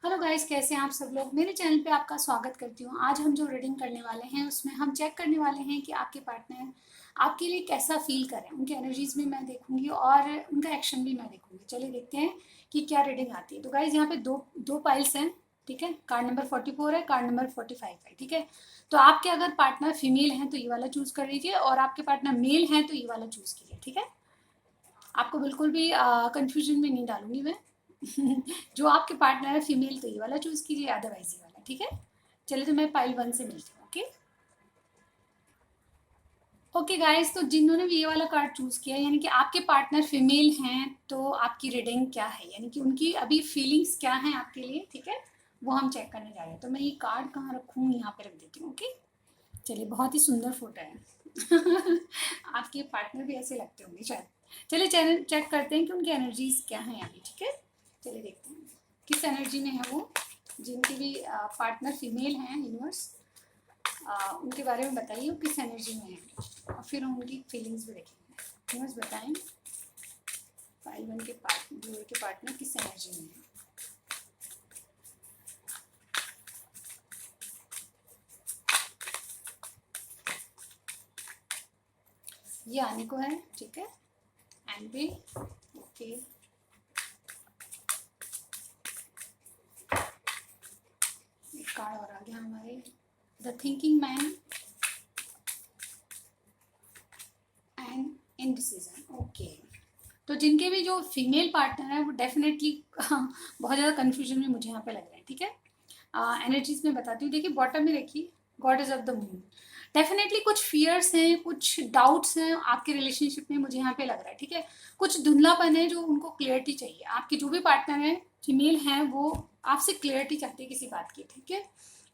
Hello guys, कैसे हैं आप सब लोग। मेरे चैनल पे आपका स्वागत करती हूँ। आज हम जो रीडिंग करने वाले हैं उसमें हम चेक करने वाले हैं कि आपके पार्टनर आपके लिए कैसा फील कर रहे हैं। उनके एनर्जीज भी मैं देखूंगी और उनका एक्शन भी मैं देखूंगी। चलिए देखते हैं कि क्या रीडिंग आती है। तो गाइस यहाँ पे दो दो पाइल्स हैं, ठीक है। कार्ड नंबर 44 है, कार्ड नंबर 45 है, ठीक है। तो आपके अगर पार्टनर फीमेल हैं तो ये वाला चूज कर लीजिए और आपके पार्टनर मेल हैं तो ये वाला चूज कीजिए, ठीक है। आपको बिल्कुल भी कंफ्यूजन में नहीं डालूंगी मैं। जो आपके पार्टनर है फीमेल तो ये वाला चूज कीजिए, अदरवाइज ये वाला, ठीक है। चलिए तो मैं पाइल 1 से मिलती हूँ। ओके ओके गाइस, तो जिन्होंने भी ये वाला कार्ड चूज किया यानी कि आपके पार्टनर फीमेल हैं तो आपकी रीडिंग क्या है, यानी कि उनकी अभी फीलिंग्स क्या हैं आपके लिए, ठीक है। वो हम चेक करने जा रहे हैं। तो मैं ये कार्ड कहाँ रखूँ, यहाँ पे रख देती हूँ। ओके चलिए, बहुत ही सुंदर फोटो है। आपके पार्टनर भी ऐसे लगते होंगे शायद। चलिए चैनल चेक करते हैं कि उनकी एनर्जीज क्या हैं अभी, ठीक है। चलिए देखते हैं किस एनर्जी में है वो। जिनके भी पार्टनर फीमेल हैं यूनिवर्स, उनके बारे में बताइए वो किस एनर्जी में है और फिर हम उनकी फीलिंग्स भी देखेंगे। यूनिवर्स बताएं फाइल वन के पार्टनर किस एनर्जी में है। ये आने को है, ठीक है। एंड भी ओके। एक कार्ड और आ गया हमारे, the thinking man and indecision. Okay, तो जिनके भी जो फीमेल पार्टनर है वो डेफिनेटली बहुत ज़्यादा कंफ्यूजन में मुझे यहाँ पे लग रहा है, ठीक है। एनर्जीज में बताती हूँ। देखिए बॉटम में देखिए God is of the moon. Definitely कुछ फियर्स हैं, कुछ डाउट्स हैं आपके रिलेशनशिप में, मुझे यहाँ पे लग रहा है, ठीक है। कुछ धुंधलापन है जो उनको क्लियरिटी चाहिए। आपके जो भी पार्टनर है फीमेल हैं वो आपसे क्लियरिटी चाहते हैं किसी बात की, ठीक है।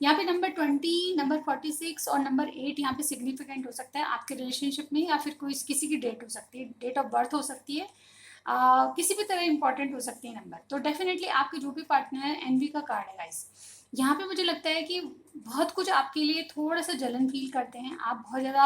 यहाँ पे नंबर 20, नंबर 46 और नंबर 8 यहाँ पे सिग्निफिकेंट हो सकता है आपके रिलेशनशिप में, या फिर कोई किसी की डेट हो सकती है, डेट ऑफ बर्थ हो सकती है। किसी भी तरह इंपॉर्टेंट हो सकते हैं नंबर। तो डेफिनेटली आपके जो भी पार्टनर है, एनवी का कार्ड है गाइस। यहाँ पे मुझे लगता है कि बहुत कुछ आपके लिए थोड़ा सा जलन फील करते हैं। आप बहुत ज़्यादा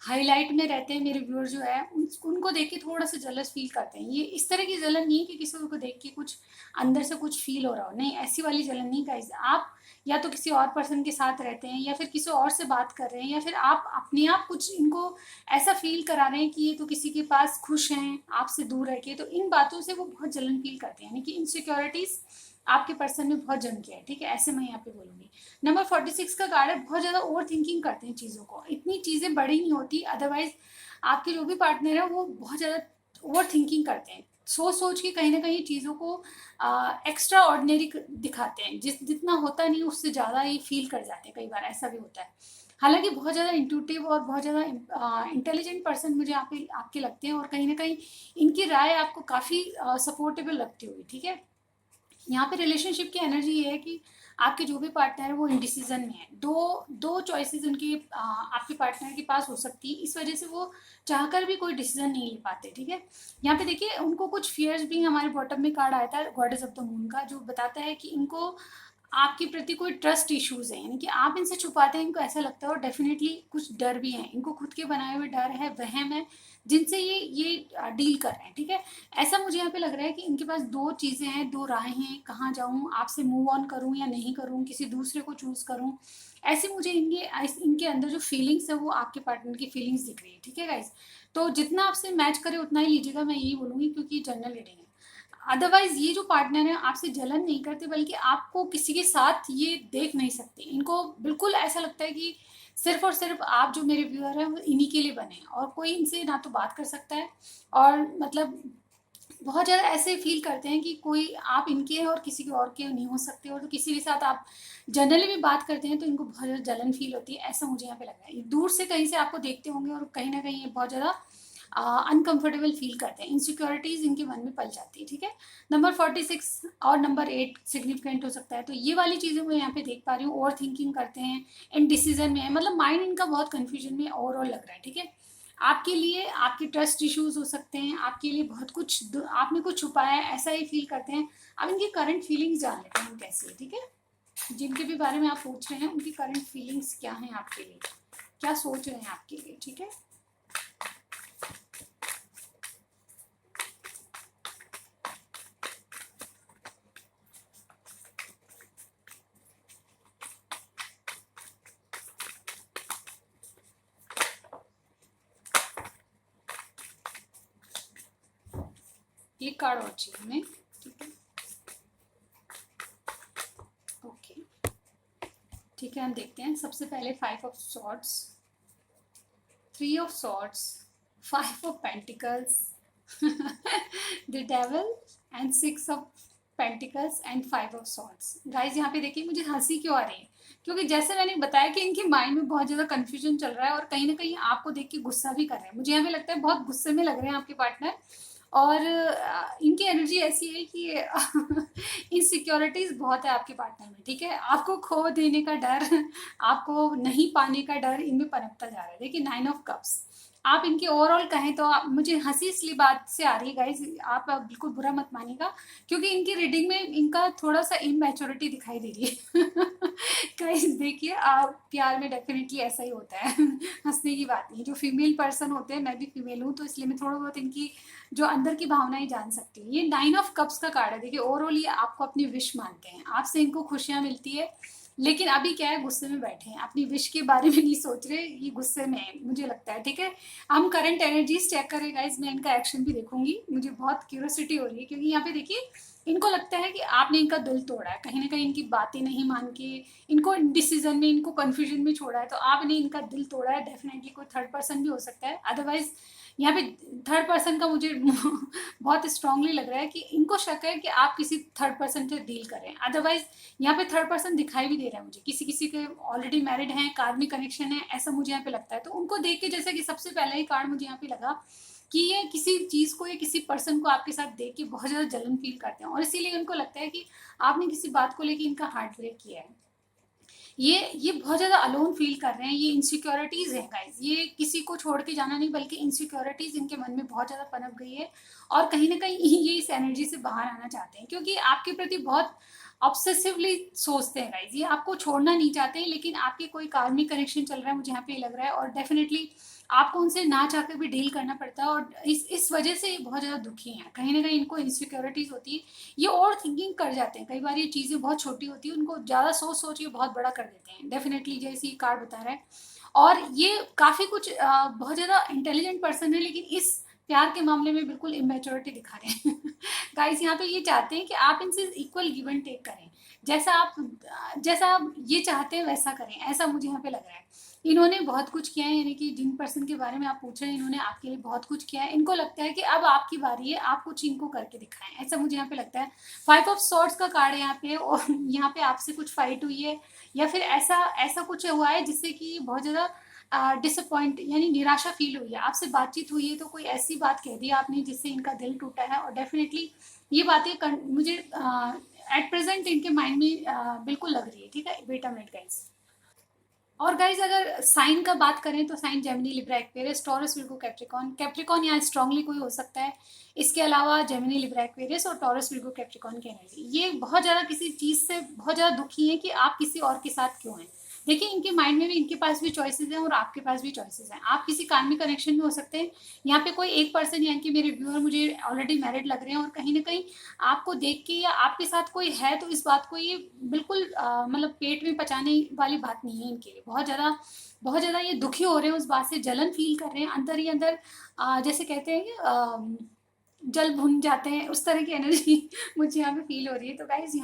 हाईलाइट में रहते हैं। मेरे व्यूअर जो है उनको देख के थोड़ा सा जलस फील करते हैं। ये इस तरह की जलन नहीं है कि किसी को देख के कुछ अंदर से कुछ फील हो रहा हो, नहीं, ऐसी वाली जलन नहीं गाइस। आप या तो किसी और पर्सन के साथ रहते हैं या फिर किसी और से बात कर रहे हैं, या फिर आप अपने आप कुछ इनको ऐसा फील करा रहे हैं कि ये तो किसी के पास खुश हैं आपसे दूर रह के। तो इन बातों से वो बहुत जलन फील करते हैं, यानी कि इनसिक्योरिटीज आपके पर्सन में बहुत जम के है, ठीक है। ऐसे मैं यहाँ पे बोलूंगी। नंबर 46 का कार्ड है, बहुत ज़्यादा ओवर थिंकिंग करते हैं चीज़ों को। इतनी चीज़ें बड़ी नहीं होती, अदरवाइज आपके जो भी पार्टनर है वो बहुत ज़्यादा ओवर थिंकिंग करते हैं। सोच सोच के कहीं ना कहीं चीज़ों को एक्स्ट्रा ऑर्डिनरी दिखाते हैं। जितना होता नहीं उससे ज़्यादा ही फील कर जाते हैं, कई बार ऐसा भी होता है। हालांकि बहुत ज़्यादा इंट्यूटिव और बहुत ज़्यादा इंटेलिजेंट पर्सन मुझे आपके लगते हैं, और कहीं ना कहीं इनकी राय आपको काफ़ी सपोर्टेबल लगती होगी, ठीक है। यहाँ पे रिलेशनशिप की एनर्जी ये है कि आपके जो भी पार्टनर है वो इंडिसीजन में है। दो दो चॉइसेस उनके आपके पार्टनर के पास हो सकती है, इस वजह से वो चाहकर भी कोई डिसीजन नहीं ले पाते, ठीक है। यहाँ पे देखिए उनको कुछ फियर्स भी, हमारे बॉटम में कार्ड आया था गॉडेस ऑफ द मून का, जो बताता है कि इनको आपके प्रति कोई ट्रस्ट इश्यूज है, यानी कि आप इनसे छुपाते हैं, इनको ऐसा लगता है। और डेफिनेटली कुछ डर भी है, इनको खुद के बनाए हुए डर है, वहम है, जिनसे ये डील कर रहे हैं, ठीक है। ऐसा मुझे यहाँ पे लग रहा है कि इनके पास दो चीज़ें हैं, दो राहें हैं, कहाँ जाऊँ, आपसे मूव ऑन करूँ या नहीं करूँ, किसी दूसरे को चूज़ करूँ। ऐसे मुझे इनके अंदर जो फीलिंग्स है वो आपके पार्टनर की फीलिंग्स दिख रही है, ठीक है गाइज। तो जितना आपसे मैच करे उतना ही लीजिएगा, मैं यही बोलूँगी, क्योंकि जनरल रीडिंग है। अदरवाइज ये जो पार्टनर है आपसे जलन नहीं करते, बल्कि आपको किसी के साथ ये देख नहीं सकते। इनको बिल्कुल ऐसा लगता है कि सिर्फ और सिर्फ आप जो मेरे व्यूअर हैं वो इन्हीं के लिए बने हैं, और कोई इनसे ना तो बात कर सकता है, और मतलब बहुत ज़्यादा ऐसे फील करते हैं कि कोई आप इनके हैं और किसी के और के नहीं हो सकते। और तो किसी के साथ आप जनरली भी बात करते हैं तो इनको बहुत ज़्यादा जलन फील होती है, ऐसा मुझे यहाँ पे लग रहा है। ये दूर से कहीं से आपको देखते होंगे और कहीं ना कहीं ये बहुत ज़्यादा अनकंफर्टेबल फील करते हैं, इनसिक्योरिटीज इनके मन में पल जाती है, ठीक है। नंबर 46 और नंबर 8 सिग्निफिकेंट हो सकता है, तो ये वाली चीज़ें मैं यहाँ पे देख पा रही हूँ। ओवर थिंकिंग करते हैं, इन डिसीजन में है, मतलब माइंड इनका बहुत कंफ्यूजन में ओवरऑल लग रहा है, ठीक है। आपके लिए आपके ट्रस्ट इश्यूज हो सकते हैं, आपके लिए बहुत कुछ आपने कुछ छुपाया है, ऐसा ही फील करते हैं। अब इनकी करंट फीलिंग्स जान लेते हैं हम कैसी है, ठीक है। जिनके भी बारे में आप पूछ रहे हैं उनकी करंट फीलिंग्स क्या हैं आपके लिए, क्या सोच रहे हैं आपके लिए, ठीक है। एक कार्ड और चाहिए हमें, ठीक है। ओके, ठीक है, हम देखते हैं। सबसे पहले 5 of swords, 3 of swords, 5 of pentacles, the devil and 6 of pentacles and 5 of swords. Guys यहाँ पे देखिए मुझे हंसी क्यों आ रही है, क्योंकि जैसे मैंने बताया कि इनके माइंड में बहुत ज़्यादा कंफ्यूजन चल रहा है और कहीं ना कहीं आपको देख के गुस्सा भी कर रहे हैं। मुझे यहाँ पे लगता है बहुत गुस्से में लग रहे हैं आपके पार्टनर, और इनकी एनर्जी ऐसी है कि इनसिक्योरिटीज बहुत है आपके पार्टनर में, ठीक है। आपको खो देने का डर, आपको नहीं पाने का डर इनमें पनपता जा रहा है। देखिए 9 ऑफ कप्स, आप इनके ओवरऑल कहें तो मुझे हंसी इसलिए बात से आ रही है गाइज, आप बिल्कुल बुरा मत मानिएगा, क्योंकि इनकी रीडिंग में इनका थोड़ा सा इनमेच्योरिटी दिखाई दे रही है। गाइज देखिए, आप प्यार में डेफिनेटली ऐसा ही होता है। हंसने की बात नहीं, जो फीमेल पर्सन होते हैं, मैं भी फीमेल हूँ, तो इसलिए मैं थोड़ा बहुत इनकी जो अंदर की भावनाएं जान सकती हूँ। ये 9 ऑफ कप्स का कार्ड है। देखिए ओवरऑल ये आपको अपनी विश मानते हैं, आपसे इनको खुशियां मिलती है, लेकिन अभी क्या है, गुस्से में बैठे हैं, अपनी विश के बारे में नहीं सोच रहे, ये गुस्से में है मुझे लगता है, ठीक है। हम करंट एनर्जीज चेक करें गाइज, मैं इनका एक्शन भी देखूंगी, मुझे बहुत क्यूरियोसिटी हो रही है, क्योंकि यहाँ पे देखिए इनको लगता है कि आपने इनका दिल तोड़ा है, कहीं ना कहीं इनकी बातें नहीं मान के, इनको डिसीजन में, इनको कंफ्यूजन में छोड़ा है, तो आपने इनका दिल तोड़ा है। डेफिनेटली कोई थर्ड पर्सन भी हो सकता है, अदरवाइज यहाँ पे थर्ड पर्सन का मुझे बहुत स्ट्रांगली लग रहा है कि इनको शक है कि आप किसी थर्ड पर्सन से डील करें। अदरवाइज यहाँ पे थर्ड पर्सन दिखाई भी दे रहा है मुझे, किसी किसी के ऑलरेडी मैरिड हैं, कार्मिक कनेक्शन है, ऐसा मुझे यहाँ पे लगता है। तो उनको देख के, जैसे कि सबसे पहला ही कार्ड मुझे यहाँ पे लगा कि ये किसी चीज को या किसी पर्सन को आपके साथ देख के बहुत ज्यादा जलन फील करते हैं, और इसीलिए उनको लगता है कि आपने किसी बात को लेके इनका हार्ट ब्रेक किया है। ये बहुत ज्यादा अलोन फील कर रहे हैं, ये इनसिक्योरिटीज है गाइज, ये किसी को छोड़ के जाना नहीं, बल्कि इनसिक्योरिटीज इनके मन में बहुत ज्यादा पनप गई है, और कहीं ना कहीं ये इस एनर्जी से बाहर आना चाहते हैं, क्योंकि आपके प्रति बहुत ऑब्सेसिवली सोचते हैं गाइज, ये आपको छोड़ना नहीं चाहते, लेकिन आपके कोई कार्मिक कनेक्शन चल रहा है, मुझे यहाँ पे लग रहा है, और डेफिनेटली आपको उनसे ना चाहकर भी डील करना पड़ता है, और इस वजह से ये बहुत ज़्यादा दुखी हैं। कहीं ना कहीं इनको इनसिक्योरिटीज होती है, ये ओवर थिंकिंग कर जाते हैं, कई बार ये चीज़ें बहुत छोटी होती है, उनको ज़्यादा सोच सोच के बहुत बड़ा कर देते हैं, डेफिनेटली जैसे ये कार्ड बता रहा है। और ये काफ़ी कुछ बहुत ज़्यादा इंटेलिजेंट पर्सन है, लेकिन इस प्यार के मामले में बिल्कुल इमेच्योरिटी दिखा रहे हैं। गाइस यहाँ पे ये चाहते हैं कि आप इनसे इक्वल गिव एंड टेक करें, जैसा आप ये चाहते हैं वैसा करें, ऐसा मुझे यहाँ पे लग रहा है। इन्होंने बहुत कुछ किया है, यानी कि जिन पर्सन के बारे में आप पूछ रहे हैं, इन्होंने आपके लिए बहुत कुछ किया है, इनको लगता है कि अब आपकी बारी है, आप कुछ इनको करके दिखाएं, ऐसा मुझे यहाँ पे लगता है। 5 ऑफ सॉर्ड्स का कार्ड है यहाँ पे, और यहाँ पे आपसे कुछ फाइट हुई है, या फिर ऐसा ऐसा कुछ हुआ है जिससे कि बहुत ज़्यादा डिसअपॉइंट, यानी निराशा फील हुई है, आपसे बातचीत हुई है, तो कोई ऐसी बात कह दी आपने जिससे इनका दिल टूटा है, और डेफिनेटली ये बातें मुझे एट प्रेजेंट इनके माइंड में बिल्कुल लग रही है, ठीक है। Wait a minute guys. और गाइज अगर साइन का बात करें तो sign Gemini, Libra, Aquarius, Taurus, Virgo, Capricorn. Capricorn यहाँ स्ट्रांगली कोई हो सकता है, इसके अलावा जेमिनी, लिब्रा, एक्वेरियस और टॉरस, विर्गो, कैप्रिकॉन की एनर्जी, ये बहुत ज़्यादा किसी चीज़ से बहुत ज़्यादा दुखी है कि आप किसी और के साथ क्यों हैं। देखिए इनके माइंड में भी, इनके पास भी चॉइसेस हैं और आपके पास भी चॉइसेस हैं, आप किसी कार्मिक कनेक्शन में हो सकते हैं। यहाँ पे कोई एक पर्सन, यानी कि मेरे व्यूअर मुझे ऑलरेडी मैरिड लग रहे हैं, और कहीं ना कहीं आपको देख के या आपके साथ कोई है, तो इस बात को ये बिल्कुल मतलब पेट में पचाने वाली बात नहीं है इनके लिए, बहुत ज़्यादा ये दुखी हो रहे हैं, उस बात से जलन फील कर रहे हैं अंदर ही अंदर, जैसे कहते हैं कि जल भुन जाते हैं, उस तरह की एनर्जी मुझे यहाँ पे फील हो रही है। तो गाइज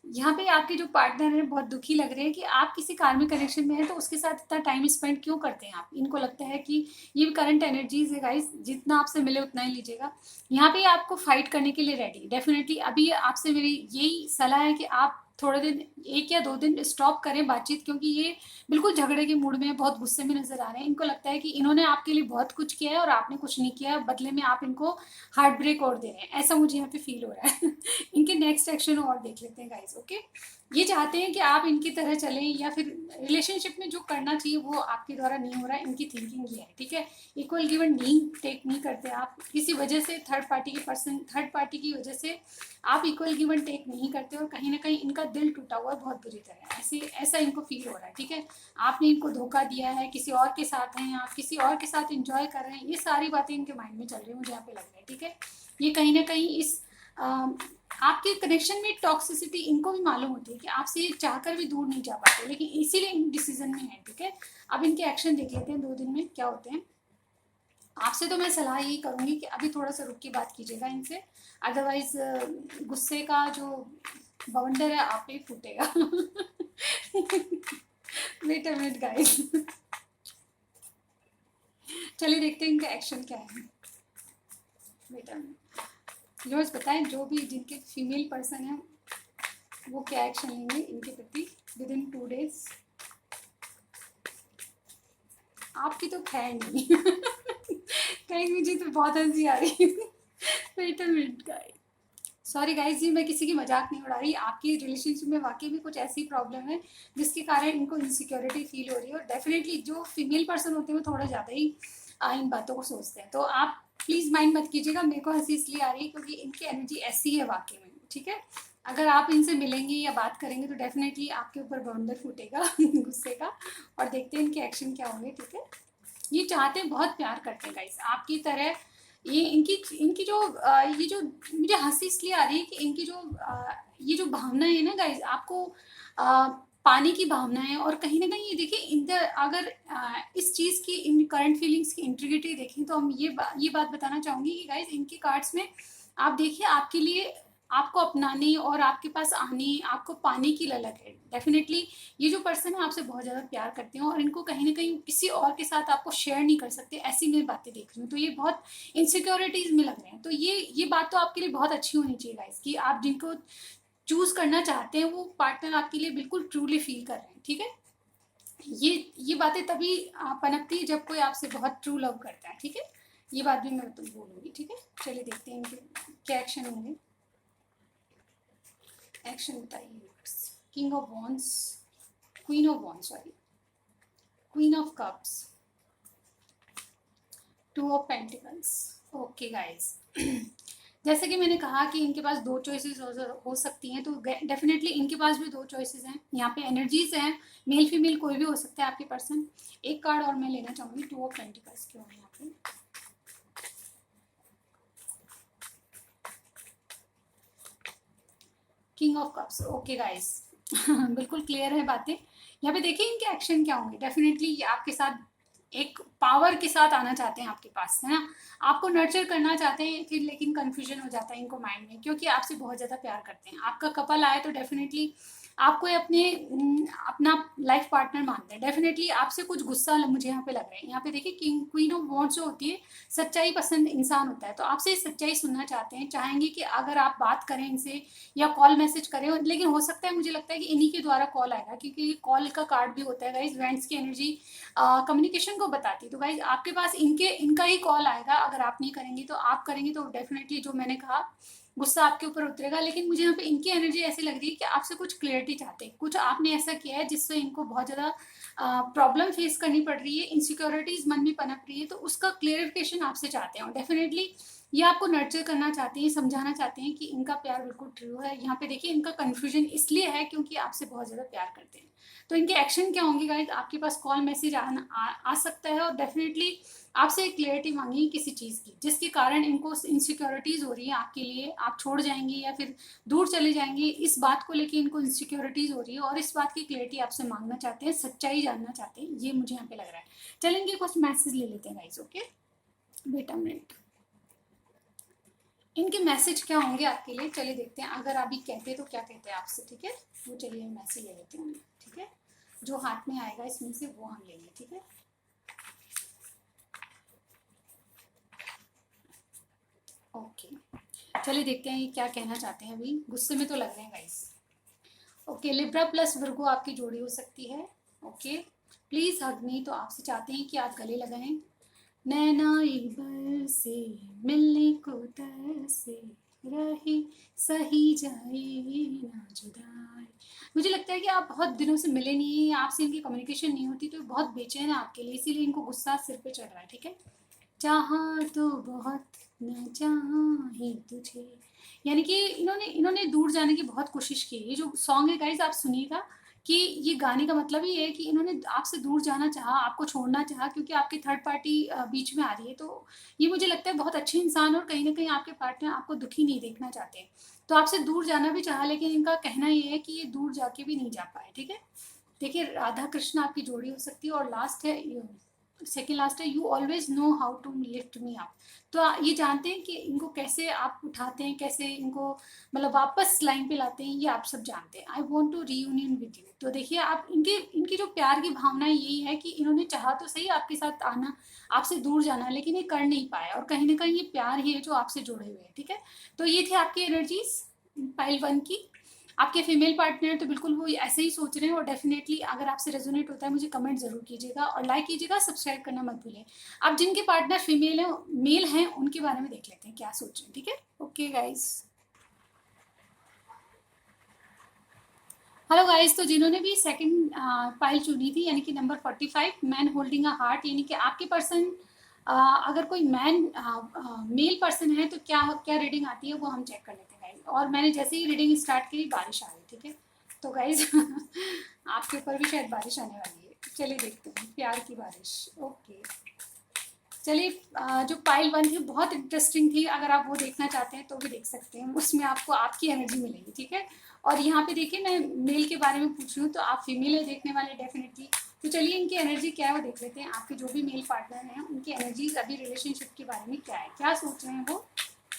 यहाँ पे आपके जो पार्टनर हैं बहुत दुखी लग रहे हैं कि आप किसी कार्मिक कनेक्शन में हैं, तो उसके साथ इतना टाइम स्पेंड क्यों करते हैं आप। इनको लगता है कि ये भी करंट एनर्जीज है गाइज, जितना आपसे मिले उतना ही लीजिएगा। यहाँ पे आपको फाइट करने के लिए रेडी, डेफिनेटली अभी आपसे मेरी यही सलाह है कि आप थोड़े दिन, 1 या 2 दिन स्टॉप करें बातचीत, क्योंकि ये बिल्कुल झगड़े के मूड में, बहुत गुस्से में नजर आ रहे हैं। इनको लगता है कि इन्होंने आपके लिए बहुत कुछ किया है और आपने कुछ नहीं किया, बदले में आप इनको हार्ट ब्रेक और दे रहे हैं, ऐसा मुझे यहाँ पे फील हो रहा है। इनके नेक्स्ट एक्शन और देख लेते हैं गाइस। ओके, ये चाहते हैं कि आप इनकी तरह चलें, या फिर रिलेशनशिप में जो करना चाहिए वो आपके द्वारा नहीं हो रहा है, इनकी थिंकिंग ये है, ठीक है। इक्वल गिव एंड टेक नहीं करते आप, किसी वजह से थर्ड पार्टी की वजह से आप इक्वल गिव एंड टेक नहीं करते, और कहीं ना कहीं इनका दिल टूटा हुआ है बहुत बुरी तरह, ऐसा इनको फील हो रहा है, ठीक है। आपने इनको धोखा दिया है, किसी और के साथ हैं, आप किसी और के साथ इंजॉय कर रहे हैं, ये सारी बातें इनके माइंड में चल रही है, मुझे यहाँ पे लग रहा है, ठीक है। ये कहीं ना कहीं इस आपके कनेक्शन में टॉक्सिसिटी इनको भी मालूम होती है कि आपसे ये चाहकर भी दूर नहीं जा पाते, लेकिन इसीलिए इन डिसीजन में है, ठीक है। अब इनके एक्शन देख लेते हैं 2 दिन में क्या होते हैं। आपसे तो मैं सलाह यही करूँगी कि अभी थोड़ा सा रुक के बात कीजिएगा इनसे, अदरवाइज गुस्से का जो बवंडर है आप पे फूटेगा। वेट अ मिनट गाइस, चलिए देखते हैं इनका एक्शन क्या है। वेट अ मिनट, व्यूअर्स बताएं जो भी जिनके फीमेल पर्सन है वो क्या एक्शन लेंगे इनके प्रति विद इन 2 days। आपकी तो खैर नहीं। कहीं मुझे तो बहुत हंसी आ रही है। Wait a minute guys, sorry guys जी, मैं किसी की मजाक नहीं उड़ा रही। आपकी रिलेशनशिप में वाकई में कुछ ऐसी प्रॉब्लम है जिसके कारण इनको इनसिक्योरिटी फील हो रही है, और डेफिनेटली जो फीमेल पर्सन होते हैं वो थोड़ा ज़्यादा ही इन बातों को सोचते हैं। तो आप प्लीज़ माइंड मत कीजिएगा, मेरे को हंसी इसलिए आ रही है क्योंकि इनकी एनर्जी ऐसी है वाकई में, ठीक है। अगर आप इनसे मिलेंगे या बात करेंगे तो डेफिनेटली आपके ऊपर बवंडर फूटेगा गुस्से का, और देखते हैं इनके एक्शन क्या होंगे, ठीक है। ये चाहते हैं, बहुत प्यार करते हैं गाइस आपकी तरह। ये इनकी इनकी जो ये जो मुझे हंसी इसलिए आ रही है कि इनकी जो ये जो भावना है ना गाइस, आपको पाने की भावना है। और कहीं ना कहीं ये देखिए अगर इस चीज़ की इन करंट फीलिंग्स की इंटीग्रिटी देखें तो हम ये बात बताना चाहूँगी कि गाइस इनके कार्ड्स में आप देखिए आपके लिए, आपको अपनाने और आपके पास आने, आपको पाने की ललक है। डेफिनेटली ये जो पर्सन है आपसे बहुत ज़्यादा प्यार करते हैं और इनको कहीं ना कहीं किसी और के साथ आपको शेयर नहीं कर सकते, ऐसी मैं बातें देख रही हूँ। तो ये बहुत इनसिक्योरिटीज में लग रहे हैं। तो ये बात तो आपके लिए बहुत अच्छी होनी चाहिए गाइस कि आप जिनको चूज करना चाहते हैं वो पार्टनर आपके लिए बिल्कुल ट्रूली फील कर रहे हैं, ठीक है। ये बातें तभी पनपती है जब कोई आपसे बहुत ट्रू लव करता है, ठीक है। ये बात भी मैं तो बोलूँगी, ठीक है। चलिए देखते हैं इनके क्या एक्शन होंगे। एक्शन बताइए। King of wands, queen of wands, sorry, queen of cups, 2 of pentacles. Okay guys, जैसे कि मैंने कहा कि इनके पास 2 चॉइसेस हो सकती हैं, तो डेफिनेटली इनके पास भी 2 चॉइसेस हैं। यहाँ पे एनर्जीज हैं, मेल फीमेल कोई भी हो सकता है आपके पर्सन। एक कार्ड और मैं लेना चाहूँगी, 2 ऑफ पेंटिकल्स क्यों है यहाँ पे। King of cups, okay guys. बिल्कुल क्लियर है बातें। यहाँ पे देखिए इनके एक्शन क्या होंगे। डेफिनेटली ये आपके साथ एक पावर के साथ आना चाहते हैं आपके पास, है ना। आपको नर्चर करना चाहते हैं, फिर लेकिन कंफ्यूजन हो जाता है इनको माइंड में क्योंकि आपसे बहुत ज़्यादा प्यार करते हैं। आपका कपल आए तो डेफिनेटली आपको अपना लाइफ पार्टनर मानते हैं। डेफिनेटली आपसे कुछ गुस्सा मुझे यहाँ पे लग रहा है। यहाँ पे देखिए किंग क्वीन ऑफ वॉन्ड्स जो होती है, सच्चाई पसंद इंसान होता है, तो आपसे सच्चाई सुनना चाहते हैं। चाहेंगे कि अगर आप बात करें इनसे या कॉल मैसेज करें, लेकिन हो सकता है, मुझे लगता है कि इन्हीं के द्वारा कॉल आएगा क्योंकि कॉल का कार्ड भी होता है गाइज, वेंट्स की एनर्जी कम्युनिकेशन को बताती है। तो गाइज आपके पास इनका ही कॉल आएगा। अगर आप नहीं करेंगे तो आप करेंगे तो डेफिनेटली जो मैंने कहा गुस्सा आपके ऊपर उतरेगा। लेकिन मुझे यहाँ पे इनकी एनर्जी ऐसी लग रही है कि आपसे कुछ क्लियरिटी चाहते हैं, कुछ आपने ऐसा किया है जिससे इनको बहुत ज़्यादा प्रॉब्लम फेस करनी पड़ रही है, इनसिक्योरिटीज मन में पनप रही है, तो उसका क्लियरिफिकेशन आपसे चाहते हैं। और डेफिनेटली ये आपको नर्चर करना चाहते हैं, समझाना चाहते हैं कि इनका प्यार बिल्कुल ट्रू है। यहाँ पे देखिए इनका कंफ्यूजन इसलिए है क्योंकि आपसे बहुत ज़्यादा प्यार करते हैं। तो इनके एक्शन क्या होंगे गाइज, आपके पास कॉल मैसेज आ सकता है और डेफिनेटली आपसे एक क्लियरिटी मांगी किसी चीज़ की जिसके कारण इनको इनसिक्योरिटीज़ हो रही है आपके लिए। आप छोड़ जाएंगे या फिर दूर चले जाएंगे, इस बात को लेके इनको इनसिक्योरिटीज़ हो रही है और इस बात की क्लियरिटी आपसे मांगना चाहते हैं, सच्चाई जानना चाहते हैं। ये मुझे यहाँ पे लग रहा है। चलेंगे कुछ मैसेज ले लेते हैं गाइज। ओके बेटा मिनट, इनके मैसेज क्या होंगे आपके लिए, चलिए देखते हैं। अगर अभी कहते तो क्या कहते हैं आपसे, ठीक है। वो चलिए मैसेज ले लेते हैं, ठीक है। जो हाथ में आएगा इसमें से वो हम लेंगे, ठीक है। ओके चलिए देखते हैं ये क्या कहना चाहते हैं। अभी गुस्से में तो लग रहे हैं गाइस। ओके लिब्रा प्लस वर्गो आपकी जोड़ी हो सकती है। ओके प्लीज हग मी, तो आपसे चाहते हैं कि आप गले लगाएं। नैना एक बार से मिलने को तरसे रही, सही जाए ना जुदाई। मुझे लगता है कि आप बहुत दिनों से मिले नहीं हैं, आपसे इनकी कम्युनिकेशन नहीं होती, तो बहुत बेचैन है आपके लिए, इसीलिए इनको गुस्सा सिर पे चढ़ रहा है, ठीक है। चाहा तो बहुत न चाहा ही तुझे, यानी कि इन्होंने दूर जाने की बहुत कोशिश की। ये जो सॉन्ग है गाइज आप सुनिएगा कि ये गाने का मतलब ही है कि इन्होंने आपसे दूर जाना चाहा, आपको छोड़ना चाहा क्योंकि आपकी थर्ड पार्टी बीच में आ रही है। तो ये मुझे लगता है बहुत अच्छे इंसान और कहीं ना कहीं आपके पार्टनर आपको दुखी नहीं देखना चाहते, तो आपसे दूर जाना भी चाहा, लेकिन इनका कहना ये है कि ये दूर जाके भी नहीं जा पाए, ठीक है। देखिए राधा कृष्ण आपकी जोड़ी हो सकती है और लास्ट है सेकेंड लास्ट है, you always know how to lift me up. तो ये जानते हैं कि इनको कैसे आप उठाते हैं, कैसे इनको मतलब वापस लाइन पे लाते हैं, ये आप सब जानते हैं। I want to reunion with you. तो देखिए आप इनकी जो प्यार की भावना यही है कि इन्होंने चाहा तो सही आपके साथ आना, आपसे दूर जाना, लेकिन ये कर नहीं पाया, और कहीं ना कहीं ये प्यार ही है जो आपसे जुड़े हुए हैं। ठीक है, तो ये थी आपकी एनर्जीज पाइल 1 की। आपके फीमेल पार्टनर तो बिल्कुल वो ऐसे ही सोच रहे हैं, और डेफिनेटली अगर आपसे रेजोनेट होता है मुझे कमेंट जरूर कीजिएगा, और लाइक कीजिएगा, सब्सक्राइब करना मत भूलें। अब जिनके पार्टनर फीमेल है मेल हैं उनके बारे में देख लेते हैं क्या सोच रहे हैं। ठीक है, ओके गाइज। हेलो गाइस, तो जिन्होंने भी सेकंड पाइल चुनी थी यानी कि number 45 man holding a heart, यानी कि आपके पर्सन अगर कोई मेल पर्सन है तो क्या क्या रीडिंग आती है वो हम चेक कर लेते हैं गाइस। और मैंने जैसे ही रीडिंग स्टार्ट की बारिश आ गई। ठीक है, तो गाइस आपके ऊपर भी शायद बारिश आने वाली है। चलिए देखते हैं, प्यार की बारिश। ओके, चलिए जो पाइल 1 थी बहुत इंटरेस्टिंग थी, अगर आप वो देखना चाहते हैं तो भी देख सकते हैं, उसमें आपको आपकी एनर्जी मिलेगी। ठीक है, और यहाँ पे देखिए मैं मेल के बारे में पूछ रही हूँ तो आप फीमेल है देखने वाले डेफिनेटली। तो चलिए इनकी एनर्जी क्या है वो देख लेते हैं। आपके जो भी मेल पार्टनर हैं उनकी एनर्जी अभी रिलेशनशिप के बारे में क्या है, क्या सोच रहे हैं वो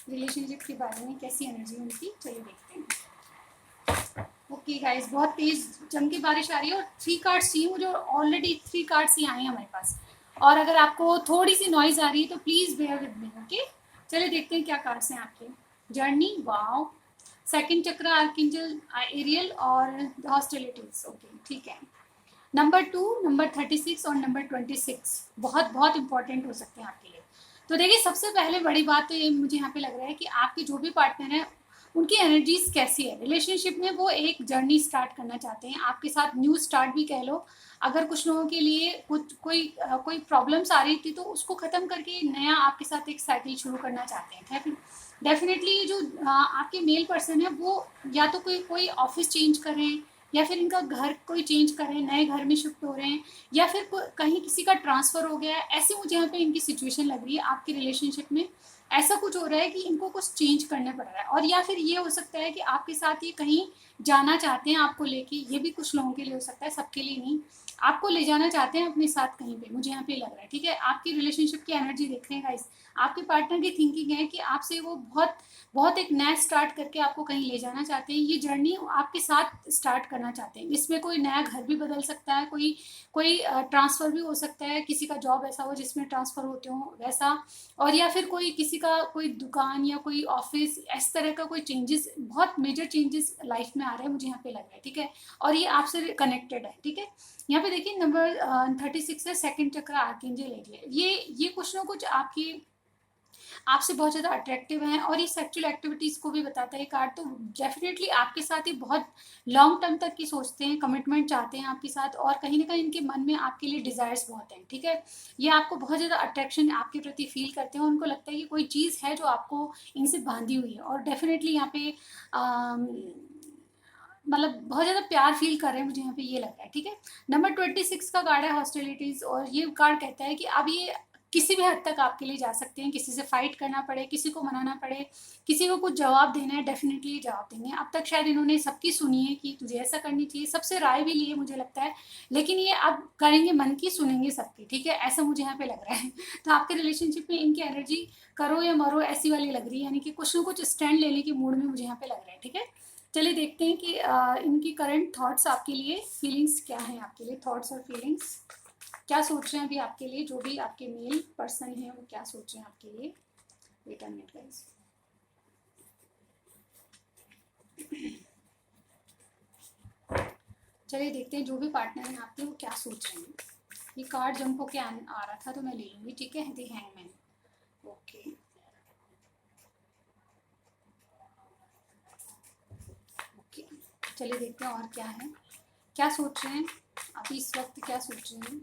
रिलेशनशिप के बारे में, कैसी एनर्जी उनकी, चलिए देखते हैं। ओके गाइस, बहुत तेज जम की बारिश आ रही है, और 3 कार्ड्स चाहिए मुझे, और ऑलरेडी 3 कार्ड्स ही आए हैं हमारे पास। और अगर आपको थोड़ी सी नॉइज आ रही है तो please bear with me. Okay, चलिए देखते हैं क्या कार्ड्स हैं आपके। Journey, wow, second chakra, archangel Ariel, और हॉस्टिलिटीज। ओके ठीक है, नंबर 2, नंबर 36 और नंबर 26 बहुत बहुत इंपॉर्टेंट हो सकते हैं आपके लिए। तो देखिए सबसे पहले बड़ी बात तो ये मुझे यहाँ पे लग रहा है कि आपके जो भी पार्टनर हैं उनकी एनर्जीज कैसी है रिलेशनशिप में। वो एक जर्नी स्टार्ट करना चाहते हैं आपके साथ, न्यू स्टार्ट भी कह लो। अगर कुछ लोगों के लिए कुछ कोई प्रॉब्लम्स आ रही थी तो उसको ख़त्म करके नया आपके साथ एक साइकिल शुरू करना चाहते हैं। डेफिनेटली जो आपके मेल पर्सन है वो या तो कोई ऑफिस चेंज करें, या फिर इनका घर कोई चेंज कर रहे हैं, नए घर में शिफ्ट हो रहे हैं, या फिर कहीं किसी का ट्रांसफ़र हो गया है, ऐसी मुझे यहाँ पे इनकी सिचुएशन लग रही है। आपकी रिलेशनशिप में ऐसा कुछ हो रहा है कि इनको कुछ चेंज करना पड़ रहा है। और या फिर ये हो सकता है कि आपके साथ ये कहीं जाना चाहते हैं आपको लेके, ये भी कुछ लोगों के लिए हो सकता है, सबके लिए नहीं। आपको ले जाना चाहते हैं अपने साथ कहीं पे, मुझे यहाँ पे लग रहा है। ठीक है, आपकी रिलेशनशिप की एनर्जी देख रहे हैं गाइस। आपके पार्टनर की थिंकिंग है कि आपसे वो बहुत बहुत एक नया स्टार्ट करके आपको कहीं ले जाना चाहते हैं, ये जर्नी आपके साथ स्टार्ट करना चाहते हैं। इसमें कोई नया घर भी बदल सकता है, कोई कोई ट्रांसफ़र भी हो सकता है, किसी का जॉब ऐसा हो जिसमें ट्रांसफ़र होते हो वैसा, और या फिर कोई किसी का कोई दुकान या कोई ऑफिस, इस तरह का कोई चेंजेस, बहुत मेजर चेंजेस लाइफ में आ रहे हैं मुझे यहाँ पे लग रहा है। ठीक है, और ये आपसे कनेक्टेड है। ठीक है, यहाँ पे देखिए नंबर 36 है, सेकंड चक्र आर्कएंजल एरियल। ये कुछ ना कुछ आपसे बहुत ज़्यादा अट्रैक्टिव हैं, और ये सेक्सुअल एक्टिविटीज़ को भी बताता है कार्ड। तो डेफिनेटली आपके साथ ही बहुत लॉन्ग टर्म तक की सोचते हैं, कमिटमेंट चाहते हैं आपके साथ, और कहीं ना कहीं इनके मन में आपके लिए डिज़ायर्स बहुत हैं। ठीक है, ये आपको बहुत ज़्यादा अट्रैक्शन आपके प्रति फील करते हैं, उनको लगता है कि कोई चीज़ है जो आपको इनसे बांधी हुई है, और डेफिनेटली यहाँ पे मतलब बहुत ज़्यादा प्यार फील कर रहे हैं, मुझे यहाँ पे ये लग रहा है। ठीक है, नंबर 26 का कार्ड है हॉस्टिलिटीज़, और ये कार्ड कहता है कि अब ये किसी भी हद तक आपके लिए जा सकते हैं, किसी से फाइट करना पड़े, किसी को मनाना पड़े, किसी को कुछ जवाब देना है, डेफिनेटली जवाब देंगे। अब तक शायद इन्होंने सबकी सुनी है कि तुझे ऐसा करनी चाहिए, सबसे राय भी ली है मुझे लगता है, लेकिन ये अब करेंगे मन की, सुनेंगे सबकी। ठीक है, ऐसा मुझे यहाँ पे लग रहा है। तो आपके रिलेशनशिप में इनकी एनर्जी करो या मरो ऐसी वाली लग रही है, यानी कि कुछ ना कुछ स्टैंड लेने के मूड में मुझे यहाँ पे लग रहा है। ठीक है, चलिए देखते हैं कि इनकी करंट थॉट्स आपके लिए, फीलिंग्स क्या हैं आपके लिए, थॉट्स और फीलिंग्स क्या सोच रहे हैं अभी आपके लिए, जो भी आपके मेल पर्सन हैं वो क्या सोच रहे हैं आपके लिए। Wait a minute guys. चलिए देखते हैं जो भी पार्टनर हैं आपके वो क्या सोच रहे हैं। ये कार्ड जंप होके आ रहा था तो मैं ले लूँगी। ठीक है, दी हैंगमैन। ओके, ओके, चलिए देखते हैं और क्या है, क्या सोच रहे हैं अभी इस वक्त, क्या सोच रहे हैं।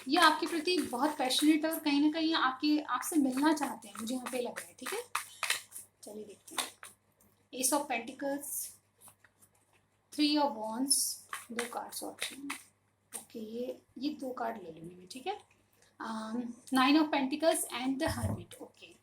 ये आपके प्रति बहुत पैशनेट है, और कहीं ना कहीं आपसे मिलना चाहते हैं, मुझे यहाँ पे लग रहा है। ठीक है, चलिए देखते हैं। S of pentacles, 3 of wands, 2 cards option. Okay, ये 2 कार्ड ले लूँगी मैं। ठीक है, 9 of pentacles and the hermit. Okay,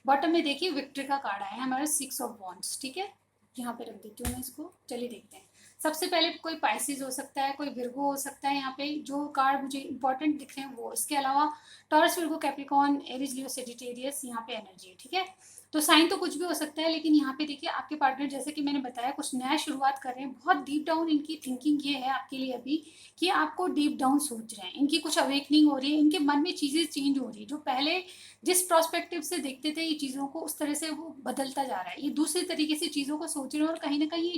bottom में देखिए विक्ट्री का कार्ड आया है हमारा, 6 ऑफ वॉन्ड्स। ठीक है, यहाँ पे रख देती हूँ मैं इसको। चलिए देखते हैं सबसे पहले कोई पाइसिस हो सकता है, कोई विर्गो हो सकता है, यहाँ पे जो कार्ड मुझे इंपॉर्टेंट दिख रहे हैं वो। इसके अलावा टॉरस, विर्गो, कैप्रिकॉर्न, एरीज, लियो, सेजिटेरियस यहाँ पे एनर्जी है, ठीक है। तो साइन तो कुछ भी हो सकता है, लेकिन यहाँ पे देखिए आपके पार्टनर जैसे कि मैंने बताया कुछ नया शुरुआत कर रहे हैं। बहुत डीप डाउन इनकी थिंकिंग ये है आपके लिए अभी कि आपको डीप डाउन सोच रहे हैं, इनकी कुछ अवेकनिंग हो रही है, इनके मन में चीज़ें चेंज हो रही है। जो पहले जिस प्रोस्पेक्टिव से देखते थे ये चीज़ों को, उस तरह से वो बदलता जा रहा है, ये दूसरे तरीके से चीज़ों को सोच रहे हैं। और कहीं ना कहीं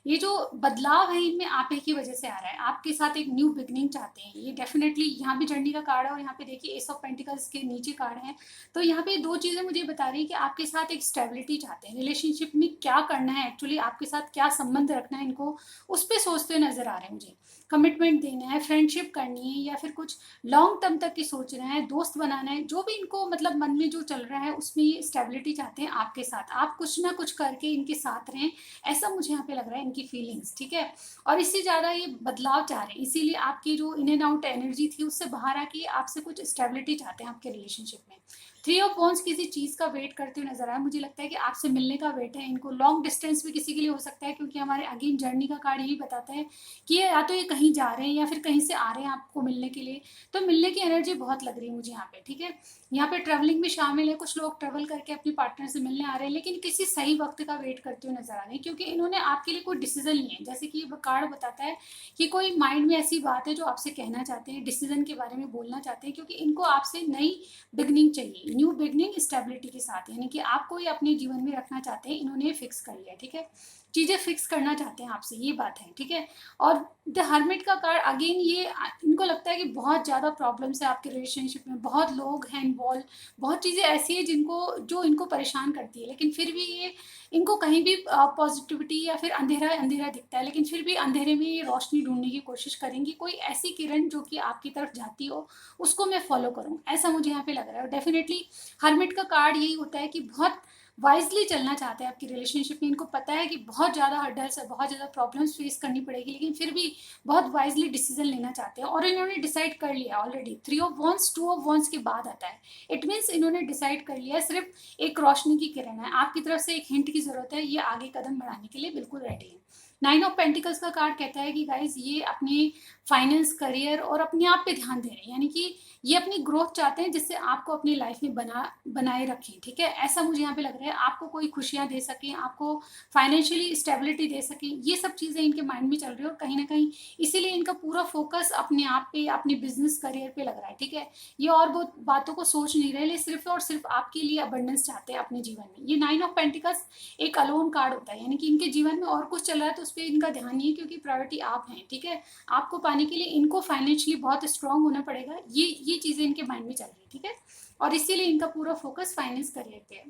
ये जो बदलाव है इनमें आप ही की वजह से आ रहा है। आपके साथ एक न्यू बिगनिंग चाहते हैं ये डेफिनेटली। यहाँ भी जर्नी का कार्ड है और यहाँ पे देखिए एस ऑफ पेंटिकल्स के नीचे कार्ड है। तो यहाँ पे दो चीज़ें मुझे बता रही है कि आपके साथ एक स्टेबिलिटी चाहते हैं, रिलेशनशिप में क्या करना है एक्चुअली, आपके साथ क्या संबंध रखना है इनको, उस पर सोचते हुए नजर आ रहे हैं मुझे। कमिटमेंट देना है, फ्रेंडशिप करनी है, या फिर कुछ लॉन्ग टर्म तक की सोच रहे हैं, दोस्त बनाना है, जो भी इनको मतलब मन में जो चल रहा है उसमें ये स्टेबिलिटी चाहते हैं आपके साथ। आप कुछ ना कुछ करके इनके साथ रहें, ऐसा मुझे यहाँ पे लग रहा है इनकी फीलिंग्स, ठीक है। और इससे ज़्यादा ये बदलाव चाह रहे हैं, इसीलिए आपकी जो इन एंड आउट एनर्जी थी उससे बाहर आके आपसे कुछ स्टेबिलिटी चाहते हैं आपके रिलेशनशिप में। 3 ऑफ वॉन्ड्स किसी चीज़ का वेट करते हुए नजर आया, मुझे लगता है कि आपसे मिलने का वेट है इनको। लॉन्ग डिस्टेंस भी किसी के लिए हो सकता है, क्योंकि हमारे अगेन जर्नी का कार्ड यही बताता है कि या तो ये कहीं जा रहे हैं या फिर कहीं से आ रहे हैं आपको मिलने के लिए। तो मिलने की एनर्जी बहुत लग रही है मुझे यहाँ पे, ठीक है। यहाँ पे ट्रैवलिंग भी शामिल है, कुछ लोग ट्रैवल करके अपने पार्टनर से मिलने आ रहे हैं, लेकिन किसी सही वक्त का वेट करते हुए नजर आ रहे हैं, क्योंकि इन्होंने आपके लिए कोई डिसीजन नहीं है। जैसे कि कार्ड बताता है कि कोई माइंड में ऐसी बात है जो आपसे कहना चाहते हैं, डिसीजन के बारे में बोलना चाहते हैं, क्योंकि इनको आपसे नई बिगनिंग चाहिए, न्यू बिगनिंग स्टेबिलिटी के साथ, यानी कि आपको ये अपने जीवन में रखना चाहते हैं, इन्होंने फिक्स कर लिया, ठीक है। चीज़ें फिक्स करना चाहते हैं आपसे, ये बात है, ठीक है। और द हर्मिट का कार्ड अगेन, ये इनको लगता है कि बहुत ज़्यादा प्रॉब्लम्स है आपके रिलेशनशिप में, बहुत लोग हैं इन्वॉल्व, बहुत चीज़ें ऐसी है जो इनको परेशान करती है, लेकिन फिर भी ये इनको कहीं भी पॉजिटिविटी या फिर अंधेरा अंधेरा दिखता है, लेकिन फिर भी अंधेरे में ये रोशनी ढूंढने की कोशिश करेंगी, कोई ऐसी किरण जो कि आपकी तरफ जाती हो उसको मैं फॉलो करूँ, ऐसा मुझे यहाँ पे लग रहा है। और डेफिनेटली हर्मिट का कार्ड यही होता है कि बहुत वाइजली चलना चाहते हैं आपकी रिलेशनशिप में। इनको पता है कि बहुत ज़्यादा हर्डल्स है, बहुत ज़्यादा प्रॉब्लम्स फेस करनी पड़ेगी, लेकिन फिर भी बहुत वाइजली डिसीजन लेना चाहते हैं। और इन्होंने डिसाइड कर लिया already. 3 of wands 2 of wands के बाद आता है, इट मीन्स इन्होंने डिसाइड कर लिया, सिर्फ एक रोशनी की किरण है, आपकी तरफ से एक हिंट की जरूरत है, ये आगे कदम बढ़ाने के लिए बिल्कुल रेडी है। 9 ऑफ पेंटिकल्स का कार्ड कहता है कि गाइज ये अपने फाइनेंस, करियर और अपने आप पे ध्यान दे रहे हैं, यानी कि ये अपनी ग्रोथ चाहते हैं जिससे आपको अपनी लाइफ में बनाए रखें, ठीक है। ऐसा मुझे यहाँ पे लग रहा है, आपको कोई खुशियाँ दे सकें, आपको फाइनेंशियली स्टेबिलिटी दे सकें, ये सब चीज़ें इनके माइंड में चल रही है। और कहीं ना कहीं इसीलिए इनका पूरा फोकस अपने आप पे, अपने बिजनेस करियर पे लग रहा है, ठीक है। ये और बहुत बातों को सोच नहीं रहे, सिर्फ और सिर्फ आपके लिए अबंडेंस चाहते हैं अपने जीवन में। ये 9 ऑफ पेंटिकल्स एक अलोन कार्ड होता है, यानी कि इनके जीवन में और कुछ चल रहा है तो उस पर इनका ध्यान नहीं है, क्योंकि प्रायोरिटी आप हैं, ठीक है। आपको पाने के लिए इनको फाइनेंशियली बहुत स्ट्रांग होना पड़ेगा, ये चीज़ें इनके माइंड में चल रही है, ठीक है। और इसीलिए इनका पूरा फोकस फाइनेंस करियर पे है।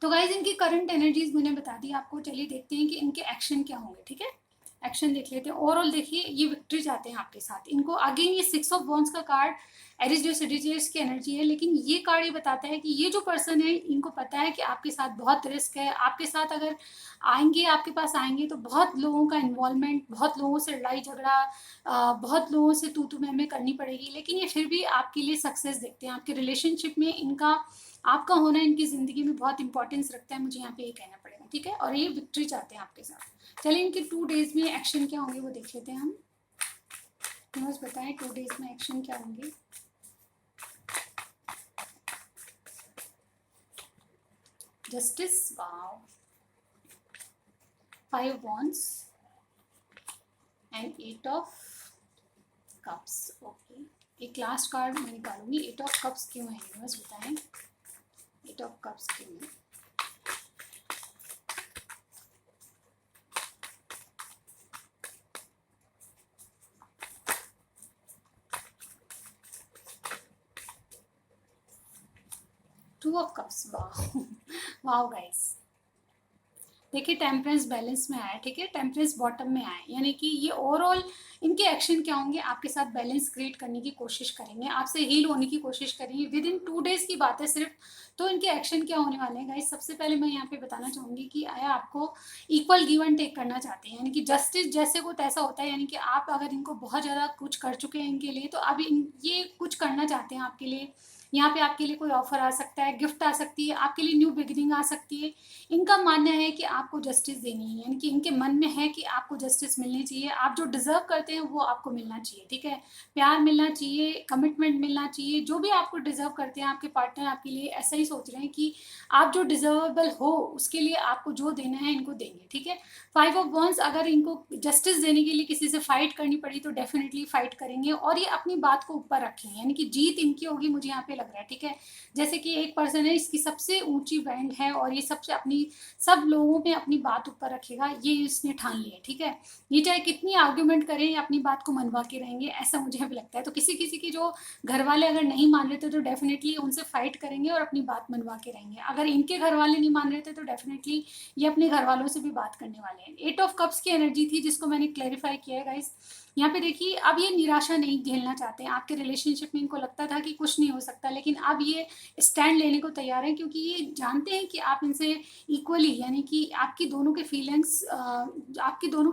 तो गाइज इनकी करंट एनर्जीज मैंने बता दी आपको, चलिए देखते हैं कि इनके एक्शन क्या होंगे, ठीक है। एक्शन देख लेते हैं। ओवरऑल देखिए ये विक्ट्री चाहते हैं आपके साथ। इनको अगेन ये 6 ऑफ वॉन्ड्स का कार्ड एरिस जो सेजिटेरियस की एनर्जी है, लेकिन ये कार्ड ये बताता है कि ये जो पर्सन है इनको पता है कि आपके साथ बहुत रिस्क है, आपके साथ अगर आएंगे, आपके पास आएंगे तो बहुत लोगों का इन्वॉल्वमेंट, बहुत लोगों से लड़ाई झगड़ा, बहुत लोगों से तू तू मैं करनी पड़ेगी, लेकिन ये फिर भी आपके लिए सक्सेस देखते हैं। आपके रिलेशनशिप में इनका, आपका होना इनकी ज़िंदगी में बहुत इंपॉर्टेंस रखता है, मुझे यहाँ पे ये कहना पड़ेगा, ठीक है। और ये विक्ट्री चाहते हैं आपके साथ। चलिए इनके 2 डेज में एक्शन क्या होंगे वो देख लेते हैं हम। न्यूज़ बताएं 2 डेज में एक्शन क्या होंगे। Justice, wow, 5 wands and 8 of cups. Okay, एक लास्ट कार्ड मैं निकालूंगी। 8 ऑफ कप्स क्यों है यूनिवर्स बताएं, 8 ऑफ कप्स क्यों है। टू ऑफ कप्स, वाह वाह गाइस, देखिए टेम्परेंस बैलेंस में आया, ठीक है, टेम्परेंस बॉटम में आया, यानी कि ये ओवरऑल इनके एक्शन क्या होंगे, आपके साथ बैलेंस क्रिएट करने की कोशिश करेंगे, आपसे हील होने की कोशिश करेंगे। विद इन 2 डेज की बात है सिर्फ, तो इनके एक्शन क्या होने वाले हैं गाइस। सबसे पहले मैं यहाँ पे बताना चाहूंगी कि आया आपको इक्वल गिव एंड टेक करना चाहते हैं, यानी कि जस्टिस जैसे को तैसा होता है, यानी कि आप अगर इनको बहुत ज़्यादा कुछ कर चुके हैं इनके लिए, तो अब ये कुछ करना चाहते हैं आपके लिए, यहाँ पे आपके लिए कोई ऑफर आ सकता है, गिफ्ट आ सकती है, आपके लिए न्यू बिगिनिंग आ सकती है। इनका मानना है कि आपको जस्टिस देनी है, यानी कि इनके मन में है कि आपको जस्टिस मिलनी चाहिए, आप जो डिजर्व करते हैं वो आपको मिलना चाहिए, ठीक है। प्यार मिलना चाहिए, कमिटमेंट मिलना चाहिए, जो भी आपको डिजर्व करते हैं आपके पार्टनर आपके लिए ऐसा ही सोच रहे हैं कि आप जो डिजर्वेबल हो उसके लिए आपको जो देना है इनको देंगे, ठीक है। 5 ऑफ वंस, अगर इनको जस्टिस देने के लिए किसी से फाइट करनी पड़ी तो डेफिनेटली फाइट करेंगे, और ये अपनी बात को ऊपर रखेंगे, यानी कि जीत इनकी होगी, मुझे यहाँ पे लग रहा है, ठीक है। जैसे कि एक पर्सन है, इसकी सबसे ऊंची बैंड है और ये सबसे अपनी सब लोगों में अपनी बात ऊपर रखेगा, ये इसने ठान लिया, ठीक है। ये चाहे कितनी आर्ग्यूमेंट करें या अपनी बात को मनवा के रहेंगे, ऐसा मुझे अभी लगता है। तो किसी किसी की जो घर वाले अगर नहीं मान रहे थे तो डेफिनेटली उनसे फाइट करेंगे और अपनी बात मनवा के रहेंगे। अगर इनके घर वाले नहीं मान रहे थे तो डेफिनेटली ये अपने घर वालों से भी बात करने वाले हैं। 8 ऑफ कप्स की एनर्जी थी जिसको मैंने क्लैरिफाई किया है गाइस। यहाँ पे देखिए, अब ये निराशा नहीं झेलना चाहते हैं। आपके रिलेशनशिप में इनको लगता था कि कुछ नहीं हो सकता, लेकिन अब ये स्टैंड लेने को तैयार हैं, क्योंकि ये जानते हैं कि आप इनसे इक्वली, यानी कि आपकी दोनों के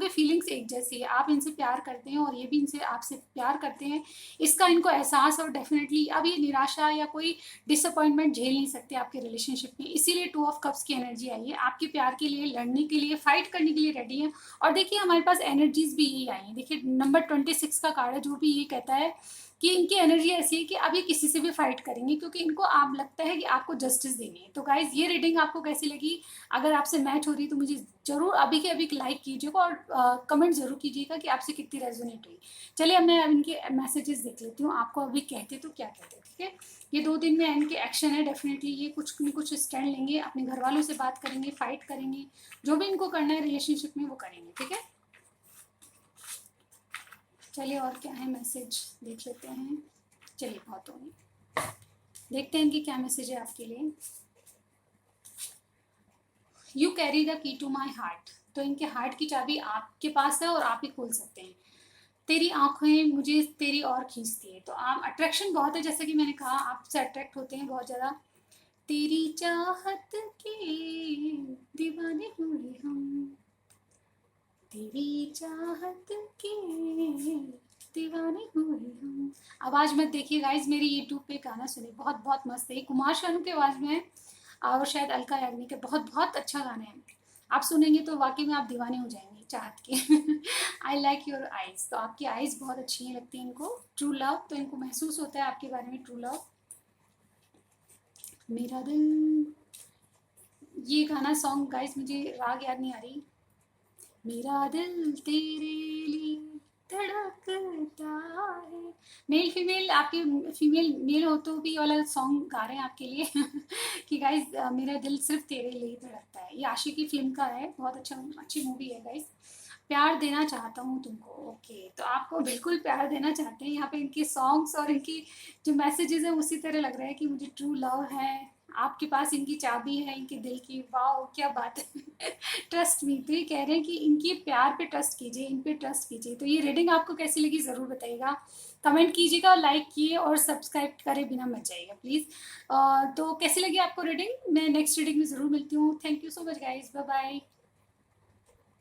फीलिंग्स एक जैसी है, आप इनसे प्यार करते हैं और ये भी इनसे आपसे प्यार करते हैं, इसका इनको एहसास है। और डेफिनेटली अब ये निराशा या कोई डिसअपॉइंटमेंट झेल नहीं सकते आपके रिलेशनशिप में, इसीलिए 2 ऑफ कप्स की एनर्जी आई है। आपके प्यार के लिए, लड़ने के लिए, फाइट करने के लिए रेडी है। और देखिए हमारे पास एनर्जीज भी यही आई है। देखिए नंबर 26 का कार्ड है, जो भी ये कहता है कि इनकी एनर्जी ऐसी है कि अब ये किसी से भी फाइट करेंगे, क्योंकि इनको आप लगता है कि आपको जस्टिस देनी है। तो गाइज, ये रीडिंग आपको कैसी लगी? अगर आपसे मैच हो रही तो मुझे जरूर अभी के अभी लाइक कीजिएगा और कमेंट जरूर कीजिएगा कि आपसे कितनी रेजोनेट हुई। चलिए अब मैं इनके मैसेजेस देख लेती हूँ, आपको अभी कहते तो क्या कहते, ठीक है। ये 2 दिन में इनके एक्शन है, डेफिनेटली ये कुछ न कुछ स्टैंड लेंगे, अपने घर वालों से बात करेंगे, फाइट करेंगे, जो भी इनको करना है रिलेशनशिप में वो करेंगे, ठीक है। चलिए और क्या है मैसेज देख लेते हैं। चलिए बहुत हो गई, देखते हैं इनकी क्या मैसेज है आपके लिए। You carry the key to my heart, तो इनके हार्ट की चाबी आपके पास है और आप ही खोल सकते हैं। तेरी आंखें मुझे तेरी ओर खींचती है, तो आप अट्रैक्शन बहुत है, जैसे कि मैंने कहा आपसे अट्रैक्ट होते हैं बहुत ज़्यादा। तेरी चाहत के दीवाने हुए हम, तेरी चाहत के दीवाने हुए हम। आवाज़ मत देखिए गाइज, मेरी यूट्यूब पे गाना सुने, बहुत बहुत मस्त है, कुमार शानू की आवाज़ में है और शायद अलका याग्निक के, बहुत बहुत अच्छा गाना है। आप सुनेंगे तो वाकई में आप दीवाने हो जाएंगे चाहत के। आई लाइक योर आइज़, तो आपकी आइज़ बहुत अच्छी हैं लगती हैं इनको। ट्रू लव, तो इनको महसूस होता है आपके बारे में ट्रू लव। मेरा दिल, ये गाना सॉन्ग गाइज मुझे राग याद नहीं आ रही। मेरा दिल तेरे लिए धड़कता है। मेल फीमेल, आपके फीमेल मेल हो तो भी वाला सॉन्ग गा रहे हैं आपके लिए। कि गाइज मेरा दिल सिर्फ तेरे लिए धड़कता है, ये आशिकी फिल्म का है, बहुत अच्छी मूवी है गाइज। प्यार देना चाहता हूँ तुमको, ओके, तो आपको बिल्कुल प्यार देना चाहते हैं। यहाँ पे इनके सॉन्ग्स और इनकी जो मैसेजेस हैं उसी तरह लग रहा है कि मुझे ट्रू लव है, आपके पास इनकी चाबी है इनके दिल की। वाओ क्या बात है। ट्रस्ट मी, तो ये कह रहे हैं कि इनकी प्यार पे ट्रस्ट कीजिए, इन पे ट्रस्ट कीजिए। तो ये रीडिंग आपको कैसी लगी ज़रूर बताइएगा, कमेंट कीजिएगा, लाइक किए और सब्सक्राइब करे बिना मत जाइएगा प्लीज़। तो कैसी लगी आपको रीडिंग? मैं नेक्स्ट रीडिंग में ज़रूर मिलती हूँ। Thank you so much guys, bye bye.